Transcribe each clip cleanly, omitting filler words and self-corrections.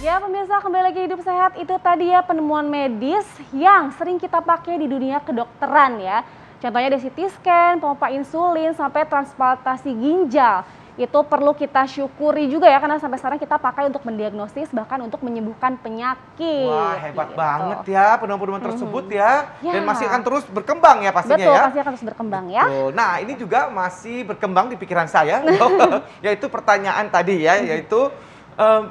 Ya pemirsa, kembali lagi Hidup Sehat. Itu tadi ya penemuan medis yang sering kita pakai di dunia kedokteran ya. Contohnya dari CT scan, pompa insulin, sampai transplantasi ginjal. Itu perlu kita syukuri juga ya, karena sampai sekarang kita pakai untuk mendiagnosis, bahkan untuk menyembuhkan penyakit. Wah, hebat gitu. banget ya penemuan-penemuan tersebut ya. Ya. Dan masih akan terus berkembang ya pastinya. Betul, ya. pasti akan terus berkembang ya. Betul. Nah, ini juga masih berkembang di pikiran saya. Yaitu pertanyaan tadi ya, yaitu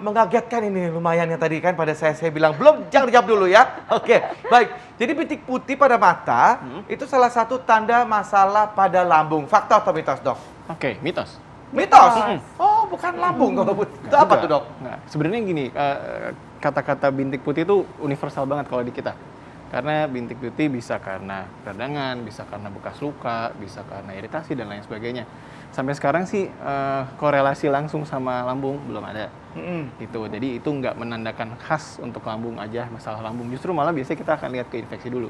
mengagetkan ini lumayan ya tadi kan pada saya bilang belum, jangan dijawab dulu ya. Oke, baik. Jadi bintik putih pada mata itu salah satu tanda masalah pada lambung. Fakta atau mitos, Dok? Oke, mitos. Mitos. Oh, bukan lambung kalau itu apa tuh, Dok? Nah, sebenarnya gini, kata-kata bintik putih itu universal banget kalau di kita. Karena bintik putih bisa karena peradangan, bisa karena bekas luka, bisa karena iritasi dan lain sebagainya. Sampai sekarang sih korelasi langsung sama lambung belum ada. Gitu. Jadi itu nggak menandakan khas untuk lambung aja, masalah lambung. Justru malah biasanya kita akan lihat ke infeksi dulu.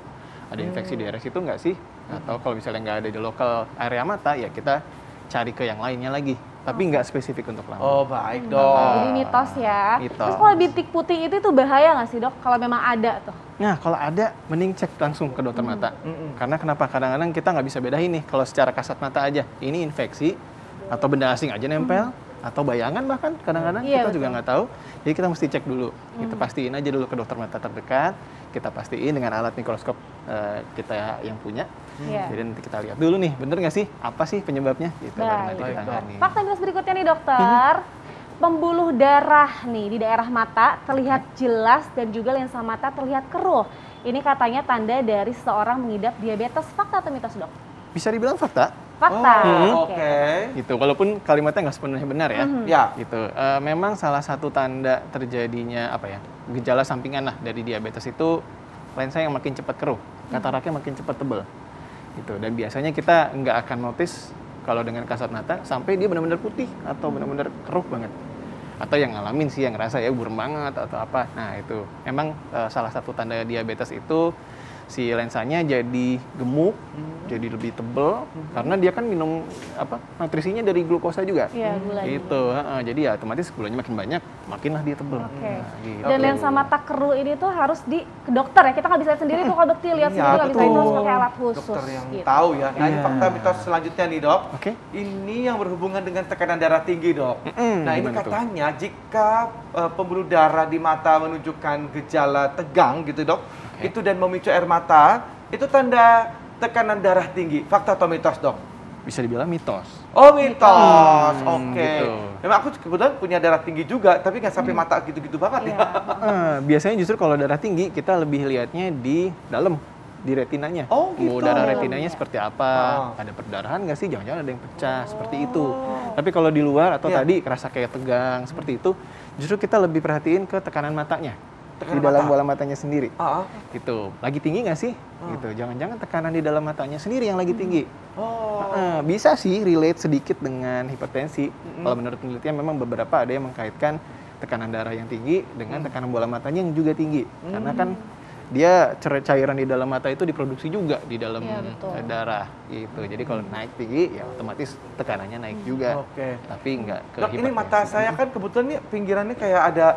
Ada infeksi di area situ nggak sih? Atau kalau misalnya nggak ada di lokal area mata, ya kita cari ke yang lainnya lagi. Tapi nggak spesifik untuk lambung. Oh, baik, Dok. Jadi mitos ya. Mitos. Terus kalau bintik putih itu tuh bahaya nggak sih, Dok? Kalau memang ada tuh? Nah, kalau ada, mending cek langsung ke dokter mata. Karena kenapa? Kadang-kadang kita nggak bisa bedain nih, kalau secara kasat mata aja, ini infeksi, atau benda asing aja nempel, atau bayangan bahkan kadang-kadang Iya, kita betul. juga nggak tahu. Jadi kita mesti cek dulu. Kita pastiin aja dulu ke dokter mata terdekat, kita pastiin dengan alat mikroskop kita yang punya. Iya. Jadi nanti kita lihat dulu nih, bener nggak sih? Apa sih penyebabnya? Gitu, baru nanti Baik. kita tangani. Fakta mitos berikutnya nih dokter, pembuluh darah nih di daerah mata terlihat jelas dan juga lensa mata terlihat keruh. Ini katanya tanda dari seseorang mengidap diabetes. Fakta atau mitos, Dok? Bisa dibilang fakta, Fakta. Oh, oke. gitu. Walaupun kalimatnya nggak sepenuhnya benar ya. Ya. Gitu. Memang salah satu tanda terjadinya apa ya, gejala sampingan lah dari diabetes itu lensa yang makin cepat keruh, kataraknya makin cepat tebal. Gitu. Dan biasanya kita nggak akan notice kalau dengan kasat mata sampai dia benar-benar putih atau benar-benar keruh banget. Atau yang ngalamin sih, yang ngerasa ya burem banget atau apa. Nah itu emang salah satu tanda diabetes itu si lensanya jadi gemuk, jadi lebih tebel karena dia kan minum apa nutrisinya dari glukosa juga. Iya, gula. Itu, jadi ya otomatis gulanya makin banyak, makinlah dia tebel. Oke. Nah, gitu. Dan lensa mata keruh ini tuh harus ke dokter ya. Kita nggak bisa lihat sendiri tuh, kalau dokter lihat Iya, sendiri nggak bisa, itu harus betul. pakai alat khusus. Dokter yang gitu. tahu ya. Nah, ini Iya. fakta mitos selanjutnya nih, Dok. Oke. Ini yang berhubungan dengan tekanan darah tinggi, Dok. Nah, ini gimana tuh? katanya jika pembuluh darah di mata menunjukkan gejala tegang gitu, Dok, itu dan memicu air mata, itu tanda tekanan darah tinggi. Fakta atau mitos, Dok? Bisa dibilang mitos. Oh, mitos. Oke. gitu. Memang aku kebetulan punya darah tinggi juga, tapi nggak sampai mata gitu-gitu banget Iya. ya. Biasanya justru kalau darah tinggi kita lebih lihatnya di dalam, di retinanya. Oh, gitu. Darah retinanya seperti apa? Oh. Ada perdarahan nggak sih? Jangan-jangan ada yang pecah seperti itu. Tapi kalau di luar atau Iya. tadi kerasa kayak tegang seperti itu, justru kita lebih perhatiin ke tekanan matanya. Tekanan Di dalam mata? bola matanya sendiri. Ah, Gitu. Lagi tinggi nggak sih? Gitu. Jangan-jangan tekanan di dalam matanya sendiri yang lagi tinggi. oh. Bisa sih relate sedikit dengan hipertensi. Kalau menurut penelitian memang beberapa ada yang mengkaitkan tekanan darah yang tinggi dengan tekanan bola matanya yang juga tinggi. Karena kan dia cairan di dalam mata itu diproduksi juga di dalam Iya, betul. darah gitu. Jadi kalau naik tinggi ya otomatis tekanannya naik juga. Oke. Tapi nggak ke Dok, ini hipertensi. mata saya kan kebetulan nih pinggirannya kayak ada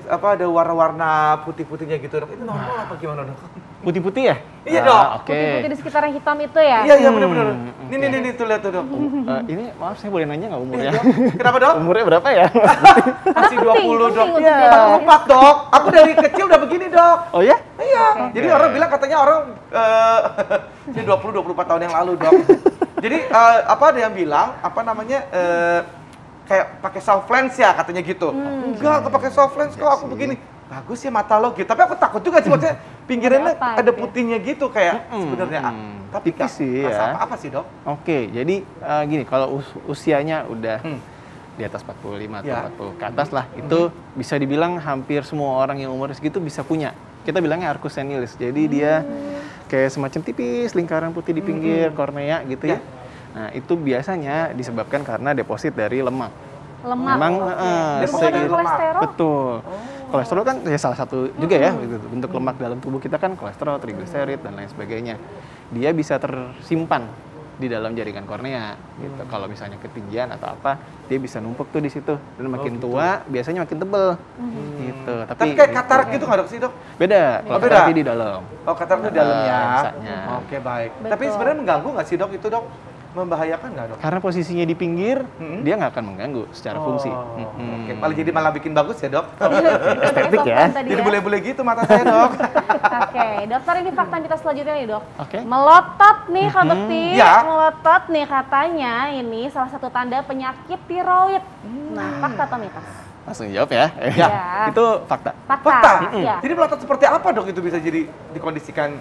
ada warna-warna putih-putihnya gitu, Dok. Itu normal apa gimana, Dok? Putih-putih ya? Iya, Dok. Oke. Putih-putih di sekitar yang hitam itu ya? Iya, iya benar-benar. Nih tuh lihat tuh, Dok. Ini maaf saya boleh nanya nggak umurnya? Iya, Dok. Kenapa, Dok? Umurnya berapa ya? Masih 20, Dok. penting Iya. untuk diagnosis. 4, Dok. Aku dari kecil udah begini, Dok. Oh ya? Iya. Oke. Jadi orang bilang katanya orang ini 20-24 tahun yang lalu, Dok. Jadi ada yang bilang kayak pakai soft lens ya katanya gitu. Enggak, aku pakai soft lens kok, aku begini. Bagus ya mata lo gitu. Tapi aku takut juga sih maksudnya pinggirannya Apa ada gitu ya? putihnya gitu kayak sebenarnya. Tapi Tipis sih rasa ya. apa sih, Dok? Oke, jadi gini, kalau usianya udah di atas 45 atau Ya. 40 ke atas lah, itu bisa dibilang hampir semua orang yang umur segitu bisa punya. Kita bilangnya arcus senilis. Jadi dia kayak semacam tipis lingkaran putih di pinggir kornea gitu ya. Nah, itu biasanya disebabkan karena deposit dari lemak. Lemak. Memang Berhubungan dengan lemak. kolesterol? betul. Kolesterol kan ya salah satu juga ya, gitu. Bentuk lemak dalam tubuh kita kan kolesterol, trigliserid dan lain sebagainya. Dia bisa tersimpan di dalam jaringan kornea gitu. Kalau misalnya ketinggian atau apa, dia bisa numpuk tuh di situ. Dan makin tua biasanya makin tebel gitu. Tapi kayak katarak gitu nggak dok sih dok? Beda. Kalau beda. katarak di dalam. Oh katarak itu di dalam ya. Lensanya. Oke baik. Betul. Tapi sebenarnya mengganggu nggak sih dok itu dok? Membahayakan nggak dok? Karena posisinya di pinggir, dia nggak akan mengganggu secara fungsi. Oke, malah jadi malah bikin bagus ya dok. Estetik ya. Jadi bule-bule gitu mata saya dok. Oke, dokter ini fakta mitos selanjutnya nih dok. Oke. Melotot nih Kak Bekti, Ya. melotot nih katanya ini salah satu tanda penyakit tiroid. Nah, fakta atau mitos? Langsung jawab ya. Ya. Itu fakta. Fakta. Ya. Jadi melotot seperti apa dok itu bisa jadi dikondisikan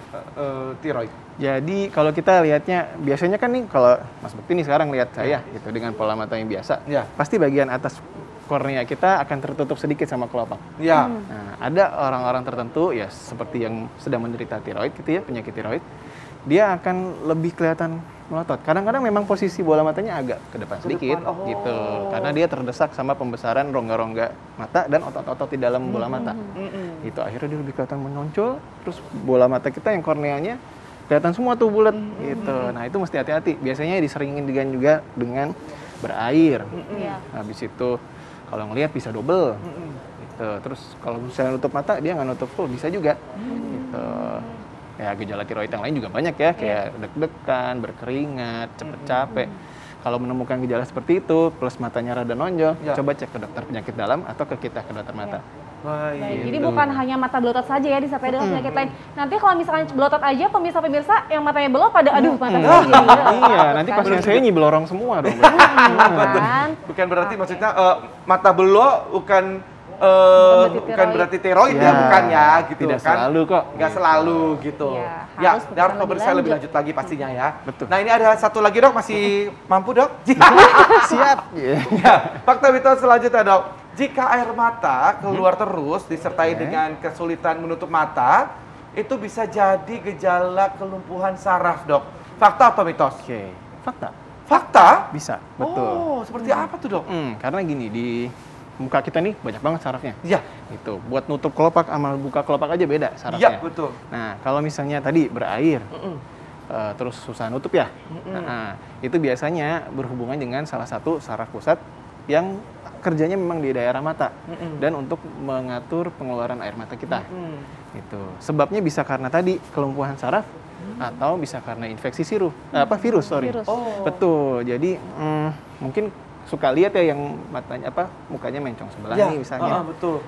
tiroid? Jadi kalau kita lihatnya, biasanya kan nih kalau Mas Bekti nih sekarang lihat saya gitu dengan pola mata yang biasa, Ya. pasti bagian atas kornea kita akan tertutup sedikit sama kelopak. Ya. Nah, ada orang-orang tertentu ya seperti yang sedang menderita tiroid gitu ya, penyakit tiroid, dia akan lebih kelihatan melotot. Kadang-kadang memang posisi bola matanya agak ke depan sedikit gitu, karena dia terdesak sama pembesaran rongga-rongga mata dan otot-otot di dalam bola mata. Itu akhirnya dia lebih kelihatan menonjol, terus bola mata kita yang korneanya kelihatan semua tuh bulat gitu. Nah, itu mesti hati-hati. Biasanya diseringin juga dengan berair. Iya. Habis itu kalau ngelihat bisa double. Gitu. Terus kalau misalnya nutup mata dia nggak nutup full bisa juga. Gitu. Ya gejala tiroid yang lain juga banyak ya, kayak deg-degan, berkeringat, cepet capek. Kalau menemukan gejala seperti itu plus matanya rada nonjol, coba cek ke dokter penyakit dalam atau ke kita ke dokter mata. Baik, jadi bukan hanya mata belotot saja ya disertai dengan penyakit lain. Nanti kalau misalkan belotot aja pemirsa-pemirsa yang matanya belok pada aduh mata saya jadi Iya, nanti pasien saya nyibelorong semua dong. kan. Bukan berarti maksudnya mata belok bukan berarti tiroid ya, bukan ya gitu Tidak kan. selalu kok. Nggak selalu gitu. Iya, Ya, harus harus lebih pemeriksaan lebih lanjut. lanjut lagi pastinya ya. Betul. Nah, ini ada satu lagi dok, masih mampu dok? Siap. Ya, fakta mitos selanjutnya dok. Jika air mata keluar terus disertai dengan kesulitan menutup mata, itu bisa jadi gejala kelumpuhan saraf dok. Fakta atau mitos? Oke, fakta. Fakta? Bisa, betul. Oh, seperti apa tuh dok? Karena gini, di muka kita nih banyak banget sarafnya. Iya. Gitu. Buat nutup kelopak sama buka kelopak aja beda Iya, sarafnya. betul. Nah, kalau misalnya tadi berair, terus susah nutup ya, nah, itu biasanya berhubungan dengan salah satu saraf pusat yang kerjanya memang di daerah mata dan untuk mengatur pengeluaran air mata kita. Gitu. Sebabnya bisa karena tadi kelumpuhan saraf atau bisa karena infeksi virus. Oh. Betul. Jadi mungkin suka lihat ya yang matanya mukanya mencong sebelah nih misalnya. Betul.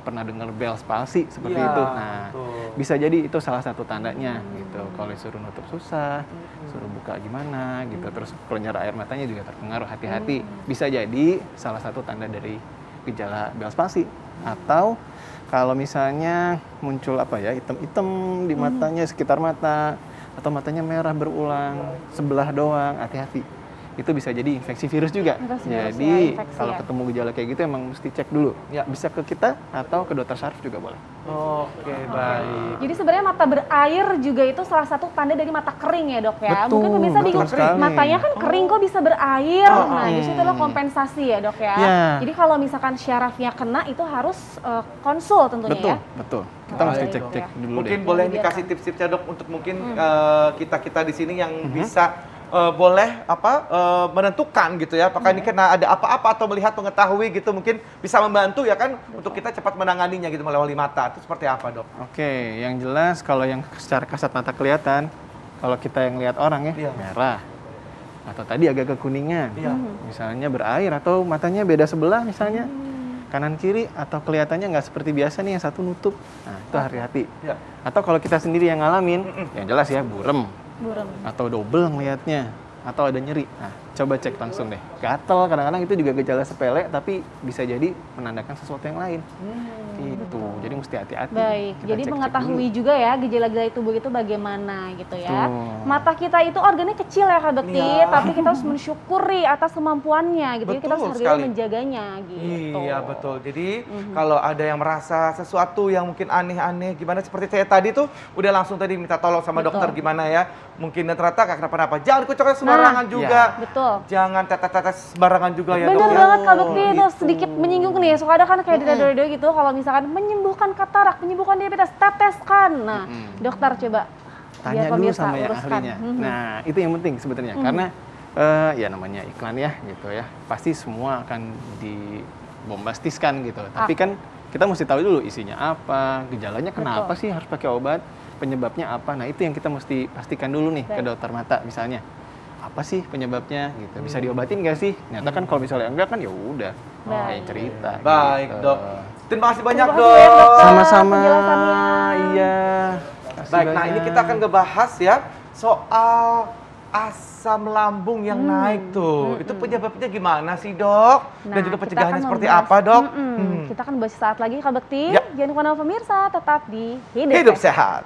Pernah dengar Bell's palsy seperti Iya, itu. Nah, betul. bisa jadi itu salah satu tandanya gitu. Kalau disuruh nutup susah, suruh buka gimana gitu. Terus kelenjar air matanya juga terpengaruh, hati-hati. Bisa jadi salah satu tanda dari gejala Bell's palsy. Atau kalau misalnya muncul hitam-hitam di matanya, sekitar mata, atau matanya merah berulang sebelah doang, hati-hati. Itu bisa jadi infeksi virus juga. Infeksi virus, Jadi ya, infeksi kalau ya. ketemu gejala kayak gitu emang mesti cek dulu. Ya. Bisa ke kita atau ke dokter saraf juga boleh. Oke, baik. Jadi sebenarnya mata berair juga itu salah satu tanda dari mata kering ya dok ya. Betul, Mungkin pemirsa betul bingung, sekali. matanya kan kering kok bisa berair. Nah justru itu adalah kompensasi ya dok ya. Ya. Jadi kalau misalkan syarafnya kena itu harus konsul tentunya ya. Betul. Kita mesti Baik, cek-cek ya. dulu Mungkin deh. boleh Biar dikasih tips-tipsnya dok untuk mungkin kita-kita di sini yang bisa boleh menentukan gitu ya, apakah ini kena ada apa-apa atau melihat mengetahui gitu, mungkin bisa membantu ya kan untuk kita cepat menanganinya gitu melalui mata. Itu seperti apa dok? Oke, yang jelas kalau yang secara kasat mata kelihatan, kalau kita yang lihat orang ya, Iya. merah. Atau tadi agak kekuningan. Iya. Misalnya berair atau matanya beda sebelah misalnya. Kanan kiri atau kelihatannya nggak seperti biasa nih yang satu nutup. Nah, itu hati-hati. Iya. Atau kalau kita sendiri yang ngalamin, yang jelas ya burem Burem. atau double ngelihatnya atau ada nyeri. Nah, coba cek langsung deh. Gatel kadang-kadang itu juga gejala sepele tapi bisa jadi menandakan sesuatu yang lain. Gitu. Jadi mesti hati-hati. Baik, Kita jadi cek-cek mengetahui dulu. juga ya gejala-gejala tubuh itu bagaimana gitu ya. Betul. Mata kita itu organnya kecil ya Kak Bekti, Iya. tapi kita harus mensyukuri atas kemampuannya gitu. Jadi kita harus Betul hargai sekali. menjaganya gitu. Iya betul. Jadi kalau ada yang merasa sesuatu yang mungkin aneh-aneh, gimana seperti saya tadi tuh udah langsung tadi minta tolong sama Betul. dokter gimana ya. Mungkin ternyata gak kenapa-napa. Jangan kucoknya sembarangan juga. Betul. Jangan tetes-tetes sembarangan juga ya dok. Bener ya. banget Kak Bekti itu Gitu. sedikit menyinggung nih. Suka ada kan kayak di radio gitu kalau misalkan menyembuhkan katarak, menyembuhkan diabetes, teteskan. Nah, dokter coba tanya dulu pemirsa sama yang uruskan. ahlinya. Nah, itu yang penting sebenarnya karena ya namanya iklan ya gitu ya. Pasti semua akan dibombastiskan gitu. Tapi kan kita mesti tahu dulu isinya apa, gejalanya kenapa sih harus pakai obat, penyebabnya apa. Nah, itu yang kita mesti pastikan dulu nih ke dokter mata misalnya. Apa sih penyebabnya gitu? Bisa diobatin nggak sih? Ternyata kan kalau misalnya enggak kan ya udah kayak cerita. Baik, gitu. Dok. Terima kasih banyak, Terima kasih banyak, Dok. Dokter. Sama-sama. Penjelasannya. Iya. Kasih Baik, nah banyak. ini kita akan ngebahas ya soal asam lambung yang naik tuh. Itu penyebabnya gimana sih, Dok? Nah, Dan juga kita pencegahannya akan seperti membahas- apa, Dok? Kita akan bahas saat lagi, Kak Bekti. Ya. Jangan lupa pemirsa, tetap di Hidup sehat.